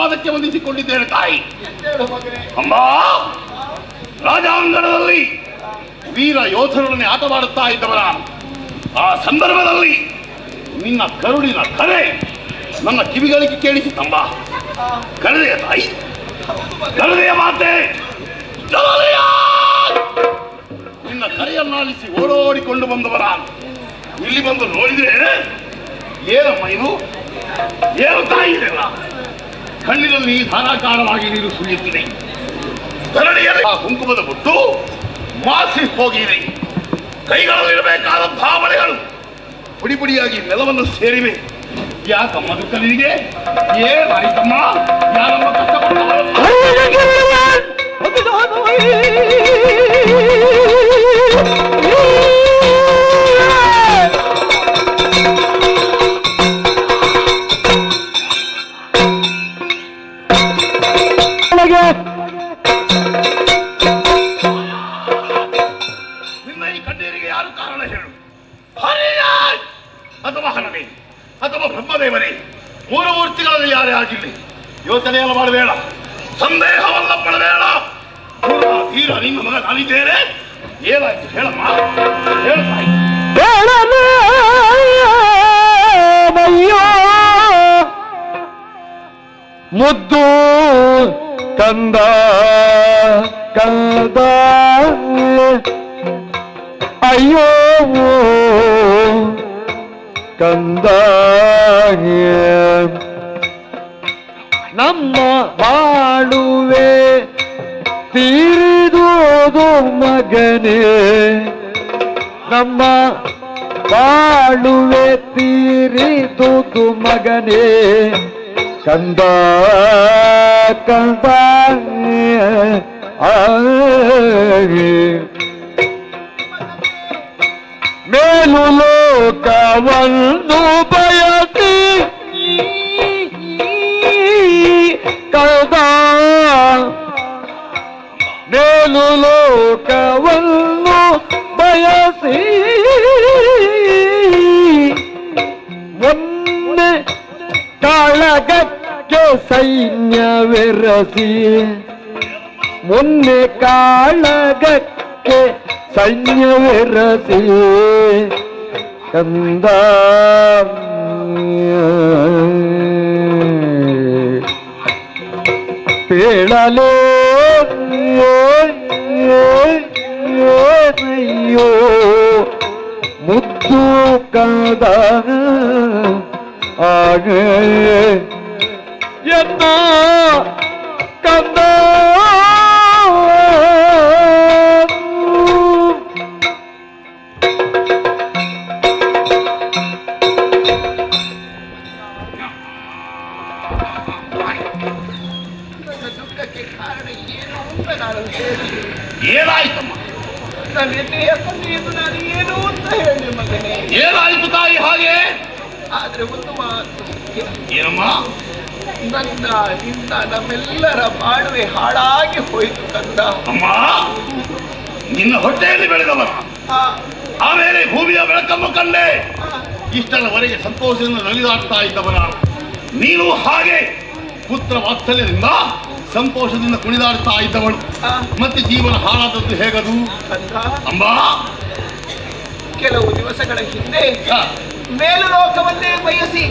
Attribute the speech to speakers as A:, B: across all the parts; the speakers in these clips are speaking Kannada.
A: ಪಾದಕ್ಕೆ ವಂದಿಸಿಕೊಂಡಿದ್ದೇನೆ ತಾಯಿ. ಅಮ್ಮ, ರಾಜಾಂಗಣದಲ್ಲಿ ವೀರ ಯೋಧರೊಡನೆ ಆಟವಾಡುತ್ತಾ ಇದ್ದವರ ಆ ಸಂದರ್ಭದಲ್ಲಿ ನಿನ್ನ ಕರುಳಿನ ಕರೆ ನನ್ನ ಕಿವಿಗಳಿಗೆ ಕೇಳಿಸಿತಮ್ಮ. ಕರೆದೆಯ ತಾಯಿ, ಕರೆದೆಯ ಮಾತೆ, ನಿನ್ನ ಕರೆಯನ್ನಾಲಿಸಿ ಓಡೋಡಿಕೊಂಡು ಬಂದವರ ಇಲ್ಲಿ ಬಂದು ನೋಡಿದ್ರೆ ಏನಮ್ಮ ಇದು? ಏನು ತಾಯಿ ಇದೆಲ್ಲ? ಕಣ್ಣಿನಲ್ಲಿ ಧಾರಾಕಾರವಾಗಿ ನೀರು ಸುರಿಯುತ್ತಿದೆ. ಧರಣಿಯಲ್ಲಿ ಆ ಕುಂಕುಮದ ಬೊಟ್ಟು ಮಾಸಿ ಹೋಗಿದೆ. ಕೈಗಳಲ್ಲಿರಬೇಕಾದ ಭಾವನೆಗಳು ಪುಡಿ ಪುಡಿಯಾಗಿ ನೆಲವನ್ನು ಸೇರಿವೆ. ಯಾಕಮ್ಮ ದುಃಖ ನಿನಗೆ? ಏನಾಯ್ತಮ್ಮ? ಯಾರಮ್ಮ ಕಷ್ಟಪಟ್ಟವರು? ನಿನ್ನ ಈ ಕಣ್ಣೀರಿಗೆ ಯಾರು ಕಾರಣ ಹೇಳು? ಅಥವಾ ಹಣವೇ ಅಥವಾ ಬ್ರಹ್ಮದೇವರೇ? ಮೂರು ಮೂರ್ತಿಗಳಲ್ಲಿ ಯಾರೇ ಆಗಿರಲಿ ಯೋಚನೆಯನ್ನು ಮಾಡಬೇಡ, ಸಂದೇಹವನ್ನ ಪಡಬೇಡ. ಧೀರ ನಿನ್ನ ಮಗ ನಾನಿದ್ದೇನೆ. ಏನಾಯ್ತು ಹೇಳಮ್ಮ, ಹೇಳ್ತಾಯಿ.
B: ಮುದ್ದು ಕಂದ ಕಂದ ಅಯ್ಯೋ ಕಂದ, ನಮ್ಮ ಬಾಳುವೆ ತೀರಿದುದು ಮಗನೇ, ನಮ್ಮ ಬಾಳುವೆ ತೀರಿದುದು ಮಗನೇ, ಕಂದ ಕಂದ ಮೇಲು ಲೋಕವನ್ನು ಬಯಸಿ ಕಂದ, ಮೇಲು ಲೋಕವನ್ನು ಬಯಸಿ ಮೊನ್ನೆ ಕಾಳಗಕ್ಕೆ ಸೈನ್ಯವೆರಸಿ, ಮೊನ್ನೆ ಕಾಳಗಕ್ಕೆ ಸೈನ್ಯವೆರಸಿ ಕಂದ ಪೇಳಲೋ ಅಯ್ಯೋ ಮುದ್ದು ಕಂದ ಆಗ ಎನ್ನ ಕಂದ.
A: ಏನಾಯ್ತಮ್ಮ?
C: ನಾನು ಏನು ಅಂತ ಹೇಳಿ ಮಗನೇ.
A: ಏನಾಯ್ತು ತಾಯಿ ಹಾಗೆ?
C: ಆದ್ರೆ ಒಂದು ಮಾತು.
A: ಏನಮ್ಮ?
C: ನನ್ನ ನಿನ್ನ ನಮ್ಮೆಲ್ಲರ ಬಾಳುವೆ ಹಾಳಾಗಿ ಹೋಯಿತು ಕಂದ.
A: ಅಮ್ಮ, ನಿನ್ನ ಹೊಟ್ಟೆಯಲ್ಲಿ ಬೆಳೆದವರ ಆಮೇಲೆ ಭೂಮಿಯ ಬೆಳಕನ್ನು ಕಂಡೆ. ಇಷ್ಟರವರೆಗೆ ಸಂತೋಷದಿಂದ ನಲಿದಾಡ್ತಾ ಇದ್ದವರ ನೀನು ಹಾಗೆ ಪುತ್ರ ವಾತ್ಸಲ್ಯದಿಂದ ಸಂತೋಷದಿಂದ ಕುಣಿದಾಡ್ತಾ ಇದ್ದವಳು. ಮತ್ತೆ ಜೀವನ ಹಾಳಾದದ್ದು ಹೇಗದು ಅಮ್ಮ?
C: ಕೆಲವು ದಿವಸಗಳ ಹಿಂದೆ ಮೇಲು ಲೋಕವನ್ನೇ ಬಯಸಿ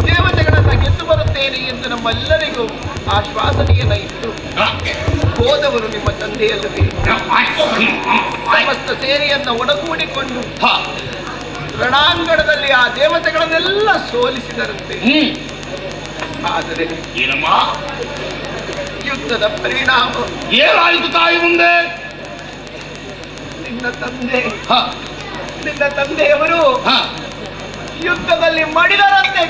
C: ದೇವತೆಗಳನ್ನ ಗೆದ್ದು ಬರುತ್ತೇನೆ ಎಂದು ನಮ್ಮೆಲ್ಲರಿಗೂ ಆಶ್ವಾಸನೆಯನ್ನ ಇತ್ತು. ಹೋದವರು ನಿಮ್ಮ ತಂದೆಯಲ್ಲದೆ ಸಮಸ್ತ ಸೇನೆಯನ್ನ ಒಡಗೂಡಿಕೊಂಡು ರಣಾಂಗಣದಲ್ಲಿ ಆ ದೇವತೆಗಳನ್ನೆಲ್ಲ ಸೋಲಿಸಿದರಂತೆ. ಆದರೆ
A: ಏನಮ್ಮ
C: ಯುದ್ಧದ ಪರಿಣಾಮ
A: ಏನಾಯಿತು ತಾಯಿ ಮುಂದೆ?
C: ನಿನ್ನ ತಂದೆಯವರು ಯುದ್ಧದಲ್ಲಿ ಮಡಿದರಂತೆ.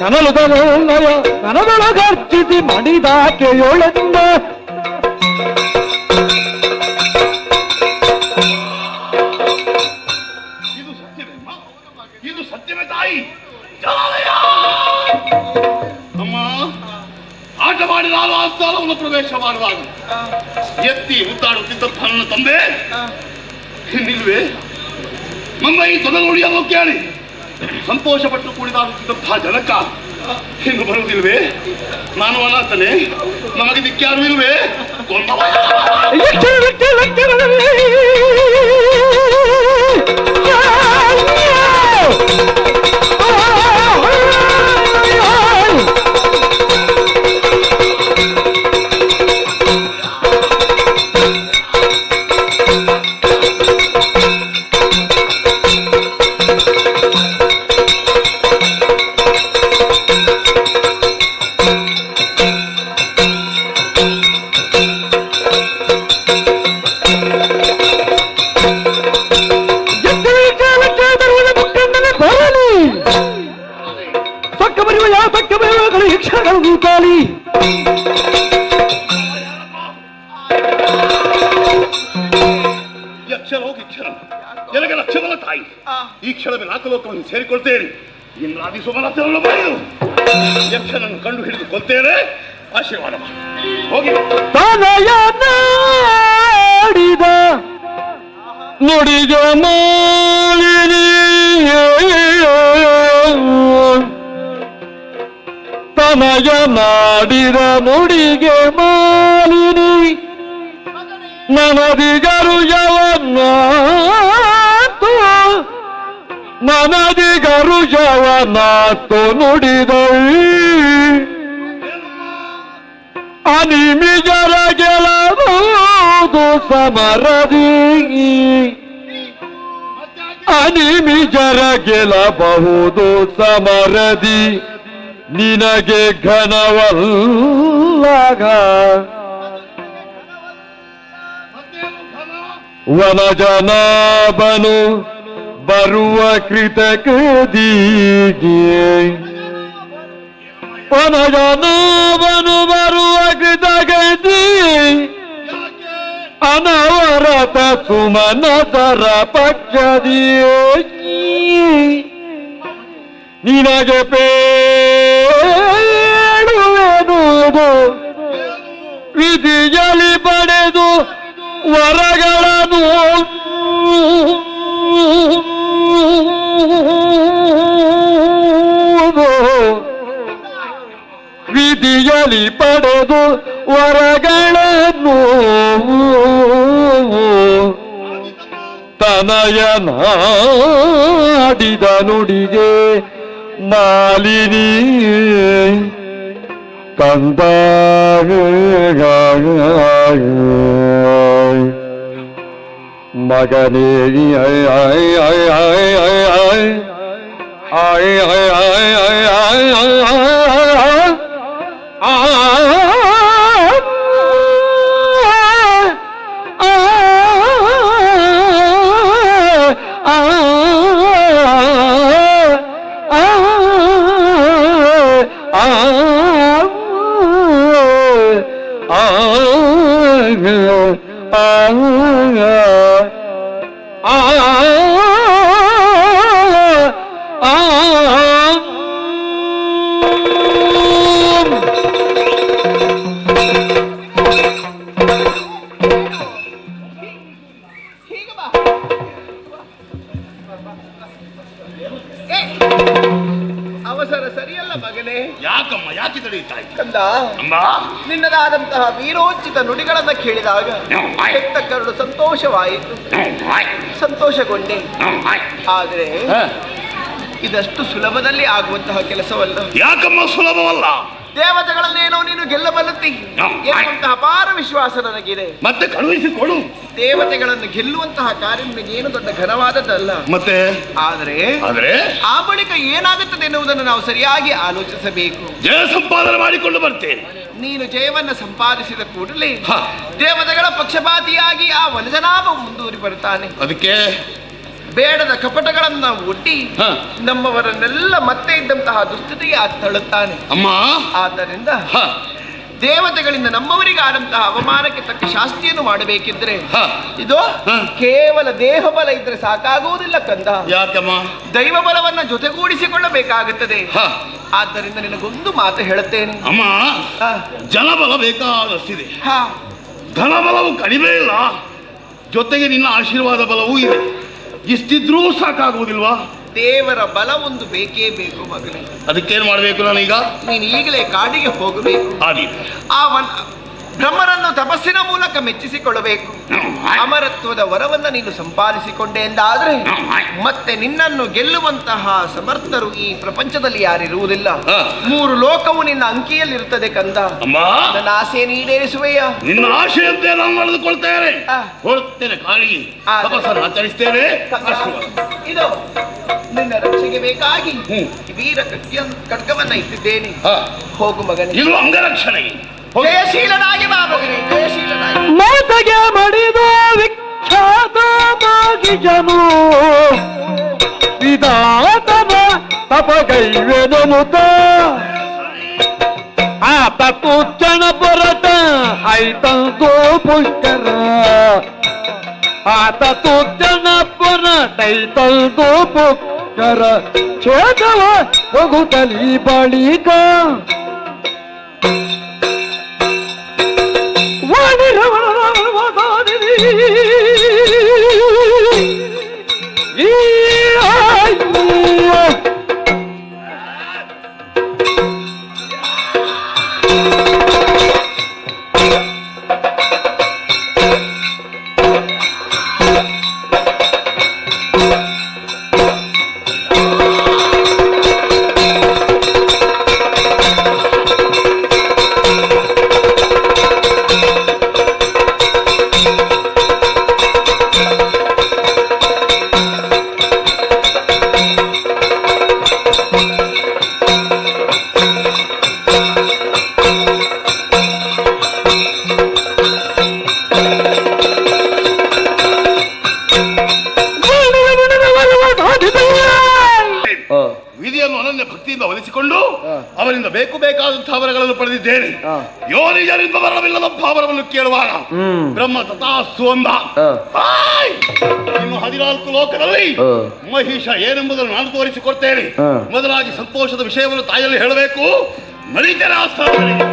B: ಕನಲುದನಯ ಕನದೊಳಗರ್ಚಿಸಿ ಮಡಿದಾಕೆಯೊಳೆಂದ
A: ಇದು ಸತ್ಯವೇ ಇದು ಸತ್ಯವೇ ತಾಯಿ ಜಲಾಲಯ ಅಮ್ಮ ಆಟ ಮಾಡಿ ನಾನು ಆ ಸ್ಥಳವನ್ನು ಪ್ರವೇಶ ಮಾಡುವಾಗ ಎತ್ತಿ ಮುತ್ತಾಡುತ್ತಿದ್ದಂಥ ನನ್ನ ತಂದೆ ನಿಲ್ವೇ ನಮ್ಮ ಈ ತೊದಲುಡಿಯನ್ನು ಕೇಳಿ ಸಂತೋಷಪಟ್ಟು ಕುಣಿದಾಡುತ್ತಿದ್ದಂತಹ ಜನಕ ಇನ್ನು ಬರುವುದಿಲ್ವೇ ನಾನು ಅನಾಥನೆ ನಮಗೆ ದಿಕ್ಕ್ಯಾರು ಇಲ್ವೇ
B: ಕಾಲಿ
A: ಯಕ್ಷರೋ ಕಿಕ್ಷರ ನನಗೆ ಲಕ್ಷ್ಯಮಲ ತಾಯಿ ಈ ಕ್ಷಣವೇ ನಾಲ್ಕು ಲೋಕವನ್ನು ಸೇರಿಕೊಳ್ತೇನೆ ಇನ್ನು ಆದಿಸುಮನನ್ನು ಬರೆದು ಯಕ್ಷನನ್ನು ಕಂಡು ಹಿಡಿದು ಕೊಲ್ತೇನೆ ಆಶೀರ್ವಾದ ಹೋಗಿ
B: ತನಯ ನಾಡಿದ ನುಡಿಗ ಮಾಲಿನಿ ತನಯ ನಾಡಿದ ನುಡಿಗೆ ಮಾಲಿನಿ ನನದಿಗರು ಯವನಾತು ನನದಿಗರು ಯವನಾತು ನುಡಿದಳು ಅನಿಮಿಜರ ಗೆಲಬಹುದು ಸಮರದಿ ಅನಿಮಿಜರ ಗೆಲಬಹುದು ಸಮರದಿ ನಿನಗೆ ಘನವಲ್ಲಾಗ ವನಜನಾಭನು ಬರುವ ಕೃತಕದೀಗೆ ವನಜನಾಭನು ಬರುವ ಕೃತಕದಿ ಅನವರತ ಸುಮನತರ ಪಕ್ಷದಿಯೇ ನಿನಗೆ ಪೇಳುವೆನುವುದು ವಿಧಿಯಲ್ಲಿ ಪಡೆದು ವರಗಳನ್ನು ವಿಧಿಯಲ್ಲಿ ಪಡೆದು ವರಗಳನ್ನು ತನಯನಾಡಿದ ನುಡಿಗೆ ಮಾಲಿನಿ ಕಂದ ಮಗನೇ
C: ಅವಸರ ಸರಿಯಲ್ಲ ಮಗನೇ.
A: ಯಾಕಮ್ಮ ಯಾಕೆ ತಡೆಯುತ್ತಾಯಿ
C: ಕಂದ,
A: ಅಮ್ಮ
C: ನಿನ್ನದಾದಂತಹ ವೀರೋಚಿತ ನುಡಿಗಳನ್ನ ಕೇಳಿದಾಗ ಹೆತ್ತ ಕರಡು ಸಂತೋಷವಾಯಿತು, ಸಂತೋಷಗೊಂಡೆ. ಆದರೆ ಇದಷ್ಟು ಸುಲಭದಲ್ಲಿ ಆಗುವಂತಹ ಕೆಲಸವಲ್ಲ.
A: ಯಾಕಮ್ಮ ಸುಲಭವಲ್ಲ?
C: ದೇವತೆಗಳನ್ನೇನೋ ನೀನು ಗೆಲ್ಲಬಲ್ಲತಿ ಎನ್ನುವಂತಹ ಅಪಾರ ವಿಶ್ವಾಸ ನನಗಿದೆ.
A: ಮತ್ತೆ ಕಳುಹಿಸಿಕೊಡು.
C: ದೇವತೆಗಳನ್ನು ಗೆಲ್ಲುವಂತಹ ಕಾರ್ಯ ನಿನಗೇನು ದೊಡ್ಡ ಘನವಾದದ್ದಲ್ಲ.
A: ಮತ್ತೆ
C: ಆದರೆ ಆ ಬಳಿಕ ಏನಾಗುತ್ತದೆ ಎನ್ನುವುದನ್ನು ನಾವು ಸರಿಯಾಗಿ ಆಲೋಚಿಸಬೇಕು.
A: ಜಯ ಸಂಪಾದನೆ ಮಾಡಿಕೊಂಡು ಬರ್ತೇನೆ.
C: ನೀನು ಜಯವನ್ನು ಸಂಪಾದಿಸಿದ ಕೂಡಲೇ ದೇವತೆಗಳ ಪಕ್ಷಪಾತಿಯಾಗಿ ಆ ವನಜನಾಭ ಮುಂದೂರಿ ಬರುತ್ತಾನೆ.
A: ಅದಕ್ಕೆ
C: ಬೇಡದ ಕಪಟಗಳನ್ನ ಒಡ್ಡಿ
A: ಹ.
C: ನಮ್ಮವರನ್ನೆಲ್ಲ ಮತ್ತೆ ಇದ್ದಂತಹ ದುಸ್ಥಿತಿಗೆ ತಳ್ಳುತ್ತಾನೆ.
A: ಅಮ್ಮ
C: ಆದ್ದರಿಂದ
A: ಹ,
C: ದೇವತೆಗಳಿಂದ ನಮ್ಮವರಿಗಾದಂತಹ ಅವಮಾನಕ್ಕೆ ತಕ್ಕ ಶಾಸ್ತಿಯನ್ನು ಮಾಡಬೇಕಿದ್ರೆ
A: ಹ.
C: ಇದು
A: ಹ.
C: ಕೇವಲ ದೇಹ ಬಲ ಇದ್ರೆ ಸಾಕಾಗುವುದಿಲ್ಲ ಕಂದ.
A: ಯಾಕಮ್ಮ?
C: ದೈವ ಬಲವನ್ನ ಜೊತೆಗೂಡಿಸಿಕೊಳ್ಳಬೇಕಾಗುತ್ತದೆ.
A: ಹ.
C: ಆದ್ದರಿಂದ ನಿನಗೊಂದು ಮಾತು ಹೇಳುತ್ತೇನೆ.
A: ಅಮ್ಮ,
C: ಹ.
A: ಜನಬಲ ಬೇಕಾದಷ್ಟಿದೆ,
C: ಹ.
A: ಧನಬಲವು ಕಡಿಮೆ ಇಲ್ಲ, ಜೊತೆಗೆ ನಿನ್ನ ಆಶೀರ್ವಾದ ಬಲವೂ ಇದೆ. ಇಷ್ಟಿದ್ರೂ ಸಾಕಾಗುವುದಿಲ್ವಾ?
C: ದೇವರ ಬಲ ಒಂದು ಬೇಕೇ ಬೇಕು ಮಗನೇ.
A: ಅದಕ್ಕೇನು ಮಾಡಬೇಕು ನಾನೀಗ?
C: ನೀನು ಈಗಲೇ ಕಾಡಿಗೆ ಹೋಗಬೇಕು.
A: ಆದಿ
C: ಆ ಬ್ರಹ್ಮರನ್ನು ತಪಸ್ಸಿನ ಮೂಲಕ ಮೆಚ್ಚಿಸಿಕೊಳ್ಳಬೇಕು. ಅಮರತ್ವದ ವರವನ್ನು ನೀನು ಸಂಪಾದಿಸಿಕೊಂಡೆ ಎಂದಾದ್ರೆ ಮತ್ತೆ ನಿನ್ನನ್ನು ಗೆಲ್ಲುವಂತಹ ಸಮರ್ಥರು ಈ ಪ್ರಪಂಚದಲ್ಲಿ ಯಾರಿರುವುದಿಲ್ಲ. 3 ಲೋಕವು ನಿನ್ನ ಅಂಕಿಯಲ್ಲಿರುತ್ತದೆ ಕಂದ.
A: ಅಮ್ಮ,
C: ನನ್ನ ಆಸೆಯನ್ನು ಈಡೇರಿಸುವೆಯ?
A: ನಿನ್ನ ಆಶೆಯಂತೆ ನಾನು ನಡೆದುಕೊಳ್ತೇನೆ. ಹೊರಡ್ತೇನೆ, ಕಾಳಿಗೆ ತಪಸ್ಸನ್ನು ಆಚರಿಸ್ತೇನೆ.
C: ಇದು ನಿನ್ನ ರಕ್ಷೆಗೆ ಬೇಕಾಗಿ ವೀರ ಖಡ್ಗವನ್ನ ಇಟ್ಟಿದ್ದೇನೆ. ಹೋಗು ಮಗನೇ.
A: ಇದು ಅಂಗರಕ್ಷಣೆಗೆ
C: ಜಯಶೀಲನಾಗಿ ಬಾ ಮಗನೇ, ಜಯಶೀಲನಾಗಿ.
B: ಮಾತಗೆ ಮಡಿದು ವಿಖ್ಯಾತ ಮಾಗಿಜನು ವಿಧಾತನ ತಪಗೈವೆನು ಮುತ ಆತ ತುಚ್ಚಣ ಪೊರಟ ಐತಂದು ಪುಷ್ಕರ ಆತ ತುಚ್ಚಣ ಪೊರಟ ಐತಂದು ಪುಷ್ಕರ ಛೇದವ ಹೋಗುತ್ತಲಿ ಬಳಿಕ
A: ವಿಧಿಯನ್ನು ಅನನ್ಯ ಭಕ್ತಿಯಿಂದ ಒಲಿಸಿಕೊಂಡು ಅವರಿಂದ ಬೇಕಾದಂತಹ ವರಗಳನ್ನು ಪಡೆದಿದ್ದೇನೆ. ಯೋನಿಜರಿಂದ ವರವಿಲ್ಲದ ಭಾವರವನ್ನು ಕೇಳುವಾಗ ಬ್ರಹ್ಮ ತಥಾಸ್ತು ಅಂದ. ಇನ್ನು 14 ಲೋಕದಲ್ಲಿ ಮಹಿಷ ಏನೆಂಬುದನ್ನು ನಾನು ತೋರಿಸಿಕೊಡ್ತೇನೆ. ಮೊದಲಾಗಿ ಸಂತೋಷದ ವಿಷಯವನ್ನು ತಾಯಲ್ಲಿ ಹೇಳಬೇಕು. ನಡೀತೇನೆ ಆ ಸ್ಥಳಗಳಿಗೆ.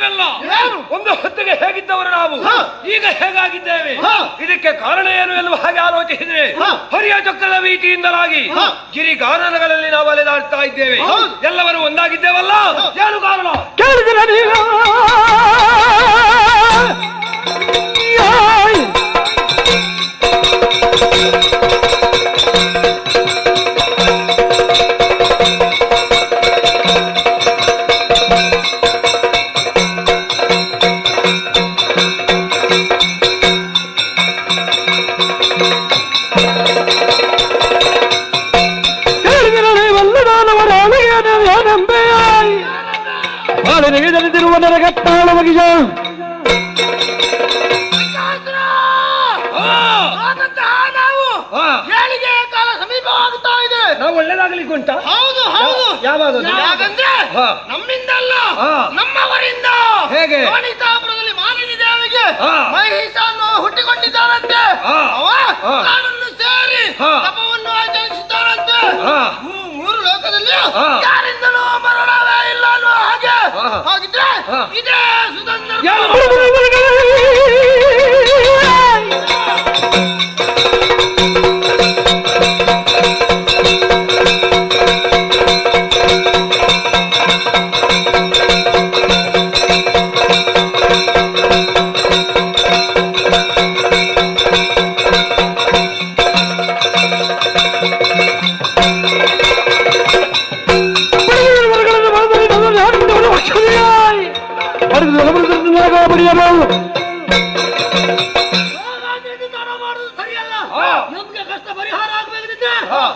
D: ಅಲ್ಲ. ಒಂದು ಹೊತ್ತಿಗೆ ಹೇಗಿದ್ದವರು ನಾವು ಈಗ ಹೇಗಾಗಿದ್ದೇವೆ. ಇದಕ್ಕೆ ಕಾರಣ ಏನು ಎನ್ನುವ ಹಾಗೆ ಆಲೋಚಿಸಿದ್ರೆ ಹರಿಯ ಚಕ್ರದ ಭೀತಿಯಿಂದಲಾಗಿ ಗಿರಿಗಾನಗಳಲ್ಲಿ ನಾವು ಅಲೆದಾಡ್ತಾ ಇದ್ದೇವೆ. ಎಲ್ಲವರು ಒಂದಾಗಿದ್ದೇವಲ್ಲ, ಏನು ಕಾರಣ
B: ಕೇಳಿದ್ರೆ ನೀವು ನರಗಟ್ಟಾಳ ಬಗಿಜ
C: ಏಳಿಗೆ ಕಾಲ ಸಮೀಪವಾಗುತ್ತಾ ಇದೆ.
D: ನಾವು ಒಳ್ಳೇದಾಗಲಿಕ್ಕೆ ಉಂಟ.
C: ಹೌದು ಹೌದು.
D: ಯಾವಾಗ
C: ಯಾಕಂದ್ರೆ ನಮ್ಮಿಂದಲ್ಲ, ನಮ್ಮವರಿಂದ.
D: ಹೇಗೆ?
C: ಶೋಣಿತಾಪುರದಲ್ಲಿ ಮಾಲಿನಿ ದೇವಿಗೆ ಮಹಿಷನ್ನು ಹುಟ್ಟಿಕೊಂಡಿದ್ದಾರಂತೆ. ಅವ ಕಾಡನ್ನು ಸೇರಿ ತಪವನ್ನು ಆಚರಿಸಿದ್ದಾರಂತೆ. ಮೂರು ಲೋಕದಲ್ಲಿ ಯಾರಿಂದಲೂ ಮರಣವೇ ಇಲ್ಲ ಅನ್ನೋ ಹಾಗೆ. ಹಾಗಿದ್ರೆ ಇದೇ ಸುಧಂದರ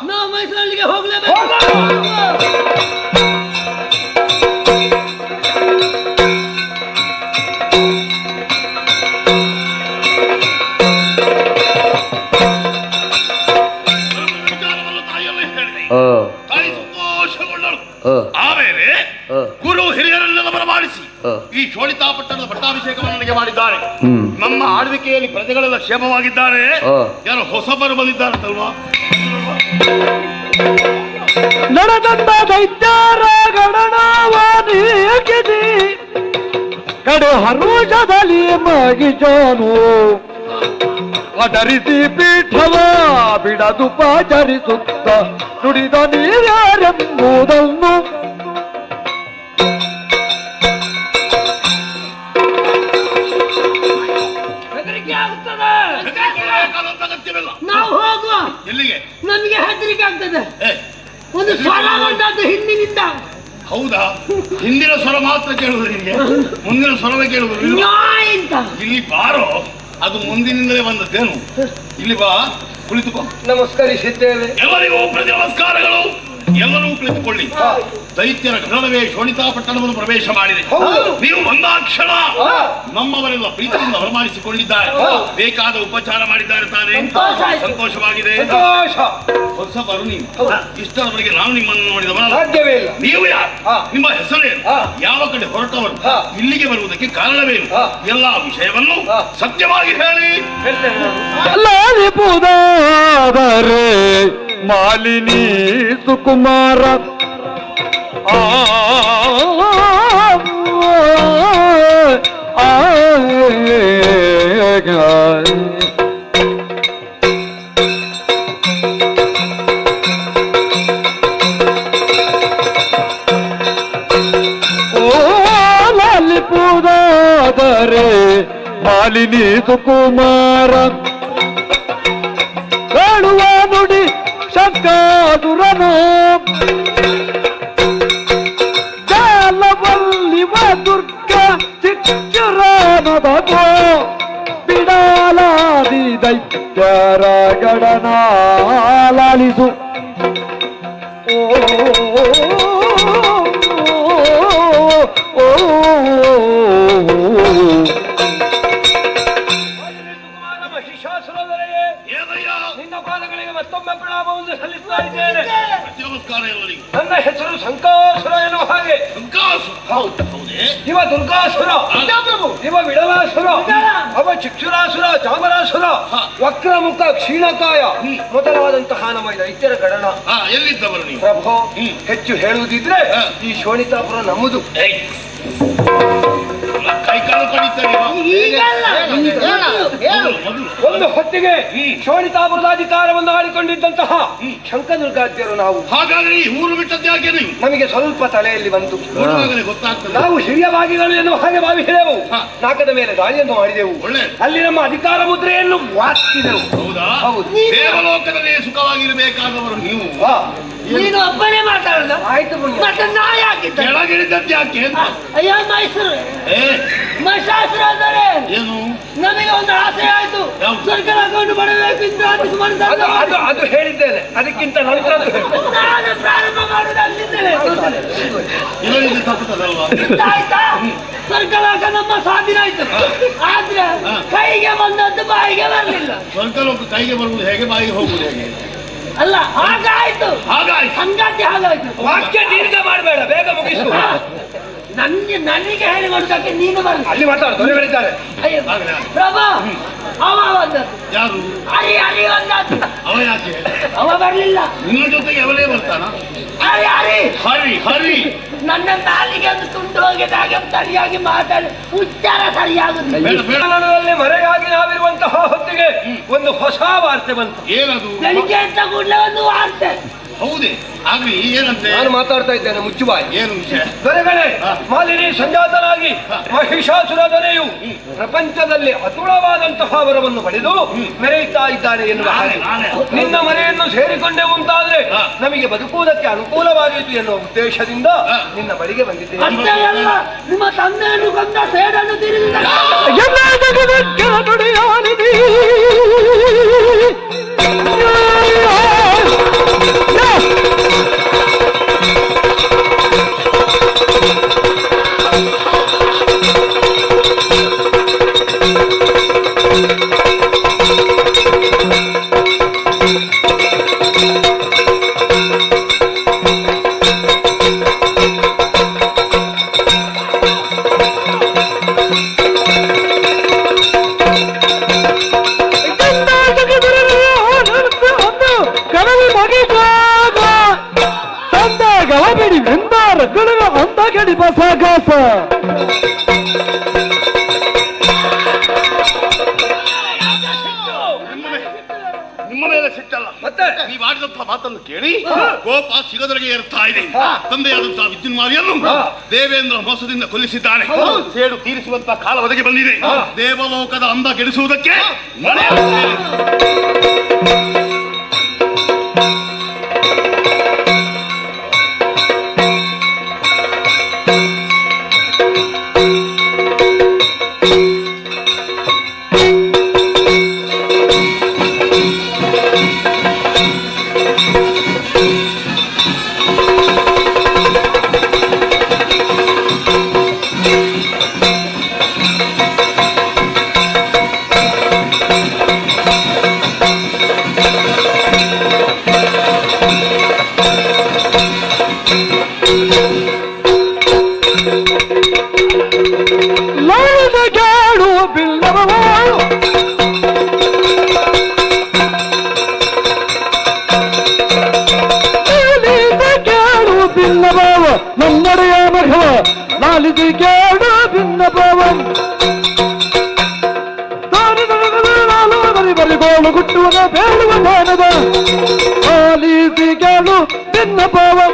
C: ನಾವು ಮೈಸೂರಿಗೆ ಹೋಗ್ಲೇಬೇಕು.
A: ತಾಯಿ ಸಂತೋಷಗೊಂಡಳು. ಆಮೇಲೆ ಗುರು ಹಿರಿಯರನ್ನೆಲ್ಲ ಬರಮಾಡಿಸಿ ಈ ಶೋಣಿತಾಪಟ್ಟಣದ ಪಟ್ಟಾಭಿಷೇಕವನ್ನು ನನಗೆ ಮಾಡಿದ್ದಾರೆ. ನಮ್ಮ ಆಳ್ವಿಕೆಯಲ್ಲಿ ಪ್ರಜೆಗಳೆಲ್ಲ ಕ್ಷೇಮವಾಗಿದ್ದಾರೆ. ಯಾರೋ ಹೊಸಬರು ಬಂದಿದ್ದಾರಂತಲ್ವಾ?
B: ನಡೆದಂತ ದೈತ್ಯಾರ ಗಣನಾವಾನಿಯಕಿದಿ ಕಡೆ ಹರುಷದಲ್ಲಿ ಮಗಿಜಾನು ಅದರಿಸಿ ಪೀಠವ ಬಿಡದು ಪಾಚರಿಸುತ್ತ ನುಡಿದ ನೀರ್ಯಾರೆಂಬುದನ್ನು
C: ನಾವು ಹೋಗುವ.
A: ಎಲ್ಲಿಗೆ?
C: ನಮಗೆ ಹೆದರಿಕೆ ಆಗ್ತದೆ. ಒಂದು ಸ್ವರ ಬಂದದ್ದು ಹಿಂದಿನಿಂದ.
A: ಹೌದಾ? ಹಿಂದಿನ ಸ್ವರ ಮಾತ್ರ ಕೇಳುವುದು ನಿಮಗೆ, ಮುಂದಿನ ಸ್ವರವೇ ಕೇಳುವುದು ಇಲ್ಲಿ ಬಾರೋ. ಅದು ಮುಂದಿನಿಂದಲೇ ಬಂದದ್ದೇನು? ಇಲ್ಲಿ ಬಾ, ಕುಳಿತುಕೋ.
D: ನಮಸ್ಕರಿಸಿದ್ದೇವೆ.
A: ಎಲ್ಲರಿಗೂ ಪ್ರತಿ ನಮಸ್ಕಾರಗಳು. ಎಲ್ಲರೂ ಕುಳಿತುಕೊಳ್ಳಿ. ದೈತ್ಯರ ಗಣವೇ ಶೋಣಿತಾಪಟ್ಟಣವನ್ನು ಪ್ರವೇಶ ಮಾಡಿದೆ. ನೀವು ಒಂದಾಕ್ಷಣ ನಮ್ಮವರೆಲ್ಲ ಪ್ರೀತಿಯಿಂದ ಬರಮಾಡಿಸಿಕೊಂಡಿದ್ದಾರೆ. ಬೇಕಾದ ಉಪಚಾರ ಮಾಡಿದ್ದಾರೆ ತಾನೇ? ಸಂತೋಷವಾಗಿದೆ. ಹೊಸಬರು ನೀವು. ಇಷ್ಟರವರೆಗೆ ನಾನು ನಿಮ್ಮನ್ನು ನೋಡಿದವರ
D: ಸಾಧ್ಯವೇ ಇಲ್ಲ. ನೀವು
A: ಯಾರು? ನಿಮ್ಮ ಹೆಸರೇನು? ಯಾವ ಕಡೆ ಹೊರಟವರು? ಇಲ್ಲಿಗೆ ಬರುವುದಕ್ಕೆ ಕಾರಣವೇನು? ಎಲ್ಲಾ ವಿಷಯವನ್ನು ಸತ್ಯವಾಗಿ ಹೇಳಿ.
B: ಲಾಲಿಪುದಾದರೆ ಮಾಲಿನಿ ಸುಕುಮಾರ ಲಾಲಿಪುದಾದರೆ ಮಾಲಿನಿ ಸುಕುಮಾರ ಹೇಳುವ ನುಡಿ ಶಂಕಾದುರನು ಜಾಲವಲ್ಲಿವ ದುರ್ಗ ಚಿಚ್ಚುರನದಗೋ ಬಿಡಲಾದಿ ದೈತ್ಯರ ಗಡನಾಲಿಸು.
D: ನಿನ್ನ ಪಾದಗಳಿಗೆ ಮತ್ತೊಮ್ಮೆ ಪ್ರಣಾಮವನ್ನು ಸಲ್ಲಿಸ್ತಾ ಇದ್ದೇನೆ.
A: ನಮಸ್ಕಾರ ಎಲ್ಲರಿಗೂ.
D: ನನ್ನ ಹೆಸರು ಶಂಕಾಸುರ ಎನ್ನುವ ಹಾಗೆ. ಇವ ದುರ್ಗಾಸುರ, ಇವ ವಿಡಲಾಸುರ, ಅವ ಚಿಕ್ಷುರಾಸುರ, ಚಾಮರಾಸುರ, ವಕ್ರಮುಖ, ಕ್ಷೀಣಕಾಯ ಮೊದಲಾದಂತಹ ನಮ್ಮ ದೈತ್ಯರ ಗಣನ.
A: ಎಲ್ಲಿದ್ದವರು ನೀವು?
D: ಪ್ರಭು, ಹೆಚ್ಚು ಹೇಳುವುದಿದ್ರೆ ಈ ಶೋಣಿತಾಪುರ ನಮ್ಮದು.
A: ಕೈಕಾಲು ಕಡಿತಾರೆ
E: ಈಗಲ್ಲ
D: ಒಂದು ಹೊತ್ತಿಗೆ ಶೋಣಿತಾಪುರದ ಅಧಿಕಾರವನ್ನು ಆಡಿಕೊಂಡಿದ್ದಂತಹ ಶಂಕದುರ್ಗಾದ್ಯರು ನಾವು.
A: ಹಾಗಾದ್ರೆ ಈ ಊರು ಬಿಟ್ಟದ್ದು ಯಾಕೆ ನೀವು?
D: ನಮಗೆ ಸ್ವಲ್ಪ ತಲೆಯಲ್ಲಿ ಬಂತು.
A: ನೋಡುವಾಗಲೇ ಗೊತ್ತಾಗ್ತದೆ.
D: ನಾವು ಹಿರಿಯವಾಗಿಗಳು ಎನ್ನುವ ಹಾಗೆ ಭಾವಿಸಿದೆವು. ನಾಕದ ಮೇಲೆ ದಾಳಿಯನ್ನು ಮಾಡಿದೆವು.
A: ಒಳ್ಳೆ
D: ಅಲ್ಲಿ ನಮ್ಮ ಅಧಿಕಾರ ಮುದ್ರೆಯನ್ನು ವಾಚಿಸಿದೆವು.
A: ಹೌದಾ?
D: ಹೌದು.
A: ದೇವಲೋಕದಲ್ಲಿ ಸುಖವಾಗಿರಬೇಕಾದವರು ನೀವು.
E: ನೀನು ಒಬ್ಬನೇ ಮಾತಾಡಲ್ಲ.
D: ಆಯ್ತು ಪುಣ್ಯ.
E: ಮತ್ತೆ ನಾ ಯಾಕಿದ್ದ
A: ಕೆಳಗಿಳಿದದ್ದು ಯಾಕೆ ಅಂತ?
E: ಅಯ್ಯೋ ಮೈಸೂರು
A: ಏ,
E: ಮಹಿಷಾಸುರ ಅಂದರೆ
A: ಏನು
E: ನಮಗೆ ಒಂದು ಆಸೆ ಆಯ್ತು.
A: ಯಾವ್ದು?
E: ಸ್ವರ್ಗದ ಅಕೌಂಟ್ ಮಾಡಬೇಕು ಅಂತ
D: ಅದು ಹೇಳಿದ್ದೇನೆ. ಅದಕ್ಕಿಂತ ನಂತರ
E: ನಾನು ಪ್ರಾರಂಭ ಮಾಡುವುದಲ್ಲಿದ್ದೇನೆ.
A: ಇದರಿಂದ ತಪ್ಪುತ್ತದಲ್ವಾ?
E: ಆಯ್ತಾ? ಸ್ವರ್ಗಲೋಕ ನಮ್ಮ ಸ್ವಾಧೀನ ಆಯ್ತು. ಆದ್ರೆ ಕೈಗೆ ಬಂದದ್ದು ಬಾಯಿಗೆ ಬರಲಿಲ್ಲ.
A: ಸ್ವರ್ಗಲೋಕ ಕೈಗೆ ಬರುವುದು ಹೇಗೆ, ಬಾಯಿಗೆ ಹೋಗುವುದು ಹೇಗೆ?
E: ಅಲ್ಲ ಹಾಗಾಯ್ತು.
A: ಹಾಗಾಯ್ತು.
E: ಸಂಗಾತಿ ಹಾಗಾಯ್ತು.
D: ವಾಕ್ಯ ದೀರ್ಘ ಮಾಡಬೇಡ, ಬೇಗ ಮುಗಿಸು.
E: ನನಗೆ ಹೇಳಿಕೊಡ್ತಕ್ಕೆ ನೀನು ಬರಲ್ಲ.
D: ಅಲ್ಲಿ ಮಾತಾಡು, ದೊರೆಗಳಿದ್ದಾರೆ.
E: ಅಯ್ಯೋ ಪ್ರಭಾ, ಅವ ಬಂದದ್ದು.
A: ಯಾರು?
E: ಹರಿ ಬಂದದ್ದು.
A: ಅವ ಯಾಕೆ?
E: ಅವ ಬರ್ಲಿಲ್ಲ.
A: ನಿನ್ನ ಜೊತೆಗೆ ಅವಳೇ ಬರ್ತಾನ?
E: ಹರಿ
A: ಹರಿ
E: ನನ್ನ ನಾಲಿಗೆ ಒಂದು ತುಂಡು ಹೋಗಿದೆ. ಹಾಗೆ ಸರಿಯಾಗಿ ಮಾತಾಡಿ ಉಚ್ಚಾರ ಸರಿಯಾಗುದಿಲ್ಲ.
A: ಬೇಡ ಬೇಡ.
D: ಕನ್ನಡದಲ್ಲಿ ಮರೆಯಾಗಿ ನಾವಿರುವಂತಹ ಹೊತ್ತಿಗೆ ಒಂದು ಹೊಸ ವಾರ್ತೆ ಬಂತು.
A: ಏನದು?
E: ಬೆಳಿಗ್ಗೆ ಅಂತ ಕೂಡಲೇ ಒಂದು ವಾರ್ತೆ.
A: ಹೌದೇ? ಆಗ್ಲಿ, ಏನಂತೆ?
D: ನಾನು ಮಾತಾಡ್ತಾ ಇದ್ದೇನೆ, ಮುಚ್ಚುಬಾಯಿ.
A: ಏನು ವಿಷಯ?
D: ದೊರೆಗಳೇ, ಮಾಲಿನಿ ಸಂಜಾತನಾಗಿ ಮಹಿಷಾಸುರ ದೊರೆಯು ಪ್ರಪಂಚದಲ್ಲಿ ಅತುಳವಾದಂತಹ ವರವನ್ನು ಪಡೆದು ಮೆರೆಯುತ್ತಾ ಇದ್ದಾನೆ ಎನ್ನುವ ಹಾಗೆ ನಿನ್ನ ಮನೆಯನ್ನು ಸೇರಿಕೊಂಡೆವು ಅಂತಾದ್ರೆ ನಮಗೆ ಬದುಕುವುದಕ್ಕೆ ಅನುಕೂಲವಾಯಿತು ಎನ್ನುವ ಉದ್ದೇಶದಿಂದ ನಿನ್ನ ಬಳಿಗೆ ಬಂದಿದ್ದೇನೆ.
E: ಅಷ್ಟೇ ಅಲ್ಲ, ನಿಮ್ಮ ತಂದೆಯನ್ನು ಕೊಂದ ಸೇಡನ್ನು ತಿರುಗಿದ
B: ಅಂದಗಡಿ ಬಸಗಾಸ
A: ನಿಮ್ಮ ಮೇಲೆ ಸಿಟ್ಟಲ್ಲ,
D: ಮತ್ತೆ
A: ನೀವು ಆಡಿದಂತಹ ಮಾತನ್ನು ಕೇಳಿ ಕೋಪ ಸಿಗದೊಳಗೆ ಏರುತ್ತಾ ಇದೆ. ತಂದೆಯಾದಂತಹ ವಿದ್ಯುನ್ಮಾರಿಯನ್ನು ದೇವೇಂದ್ರ ಮೋಸದಿಂದ ಕೊಲ್ಲಿಸಿದ್ದಾನೆ. ಸೇಡು ತೀರಿಸುವಂತಹ ಕಾಲ ಒದಗಿ ಬಂದಿದೆ. ದೇವಲೋಕದ ಅಂದ ಗೆಡಿಸುವುದಕ್ಕೆ ಮನೆ
B: ನನ್ನಡೆಯ ಮಘವ ನಾಲಿದು ಕೇಳು ಭಿನ್ನ ಭಾವಂ ಬರಿಗೋಳು ಗುಟ್ಟುವ ಬೇಡುವ ಜ್ಞಾನದ ನಾಲಿದು ಕೇಳು ಭಿನ್ನ ಭಾವಂ